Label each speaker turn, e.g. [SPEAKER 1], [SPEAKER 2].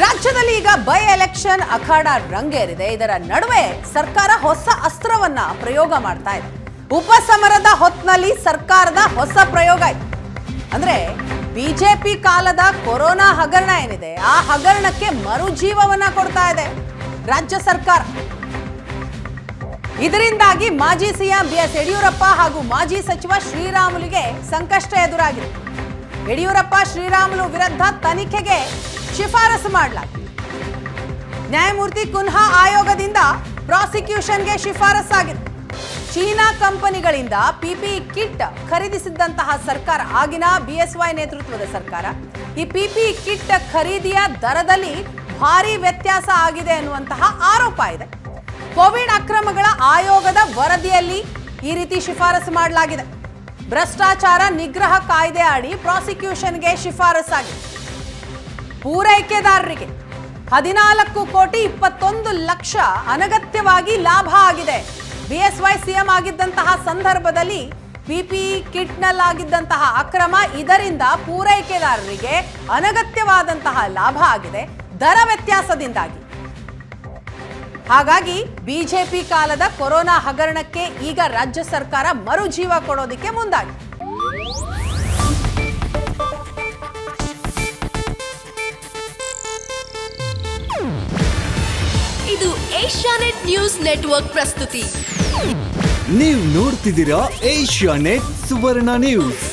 [SPEAKER 1] ರಾಜ್ಯದಲ್ಲಿ ಈಗ by election ಅಖಾಡ ರಂಗೇರಿದೆ. ಇದರ ನಡುವೆ ಸರ್ಕಾರ ಹೊಸ ಅಸ್ತ್ರವನ್ನ ಪ್ರಯೋಗ ಮಾಡ್ತಾ ಇದೆ. ಉಪಸಮರದ ಹೊತ್ನಲ್ಲಿ ಸರ್ಕಾರದ ಹೊಸ ಪ್ರಯೋಗ ಇದೆ. ಅಂದ್ರೆ ಬಿಜೆಪಿ ಕಾಲದ ಕೊರೋನಾ ಹಗರಣ ಏನಿದೆ, ಆ ಹಗರಣಕ್ಕೆ ಮರುಜೀವವನ್ನ ಕೊಡ್ತಾ ಇದೆ ರಾಜ್ಯ ಸರ್ಕಾರ. ಇದರಿಂದಾಗಿ ಮಾಜಿ ಸಿಎಂ ಬಿಎಸ್ ಯಡಿಯೂರಪ್ಪ ಹಾಗೂ ಮಾಜಿ ಸಚಿವ ಶ್ರೀರಾಮುಲುಗೆ ಸಂಕಷ್ಟ ಎದುರಾಗಿದೆ. ಯಡಿಯೂರಪ್ಪ ಶ್ರೀರಾಮುಲು ವಿರುದ್ಧ ತನಿಖೆಗೆ ಶಿಫಾರಸು ಮಾಡಲಾಗಿದೆ. ನ್ಯಾಯಮೂರ್ತಿ ಕುನ್ಹಾ ಆಯೋಗದಿಂದ ಪ್ರಾಸಿಕ್ಯೂಷನ್ಗೆ ಶಿಫಾರಸಾಗಿದೆ. ಚೀನಾ ಕಂಪನಿಗಳಿಂದ ಪಿಪಿಇ ಕಿಟ್ ಖರೀದಿಸಿದ್ದಂತಹ ಸರ್ಕಾರ, ಆಗಿನ ಬಿಎಸ್ವೈ ನೇತೃತ್ವದ ಸರ್ಕಾರ, ಈ ಪಿಪಿಇ ಕಿಟ್ ಖರೀದಿಯ ದರದಲ್ಲಿ ಭಾರಿ ವ್ಯತ್ಯಾಸ ಆಗಿದೆ ಅನ್ನುವಂತಹ ಆರೋಪ ಇದೆ. ಕೋವಿಡ್ ಅಕ್ರಮಗಳ ಆಯೋಗದ ವರದಿಯಲ್ಲಿ ಈ ರೀತಿ ಶಿಫಾರಸು ಮಾಡಲಾಗಿದೆ. ಭ್ರಷ್ಟಾಚಾರ ನಿಗ್ರಹ ಕಾಯ್ದೆ ಅಡಿ ಪ್ರಾಸಿಕ್ಯೂಷನ್ಗೆ ಶಿಫಾರಸಾಗಿದೆ. ಪೂರೈಕೆದಾರರಿಗೆ 14,21,00,000 ಅನಗತ್ಯವಾಗಿ ಲಾಭ ಆಗಿದೆ. ಬಿಎಸ್ವೈ ಸಿಎಂ ಆಗಿದ್ದಂತಹ ಸಂದರ್ಭದಲ್ಲಿ ಪಿಪಿಇ ಕಿಟ್ನಲ್ಲಾಗಿದ್ದಂತಹ ಅಕ್ರಮ, ಇದರಿಂದ ಪೂರೈಕೆದಾರರಿಗೆ ಅನಗತ್ಯವಾದಂತಹ ಲಾಭ ಆಗಿದೆ ದರ ವ್ಯತ್ಯಾಸದಿಂದಾಗಿ. ಹಾಗಾಗಿ ಬಿಜೆಪಿ ಕಾಲದ ಕೊರೋನಾ ಹಗರಣಕ್ಕೆ ಈಗ ರಾಜ್ಯ ಸರ್ಕಾರ ಮರುಜೀವ ಕೊಡೋದಕ್ಕೆ ಮುಂದಾಗಿದೆ.
[SPEAKER 2] ಇದು ಏಷ್ಯಾನೆಟ್ ನ್ಯೂಸ್ ನೆಟ್ವರ್ಕ್ ಪ್ರಸ್ತುತಿ.
[SPEAKER 3] ನೀವು ನೋಡ್ತಿದ್ದೀರಾ ಏಷ್ಯಾನೆಟ್ ಸುವರ್ಣ ನ್ಯೂಸ್.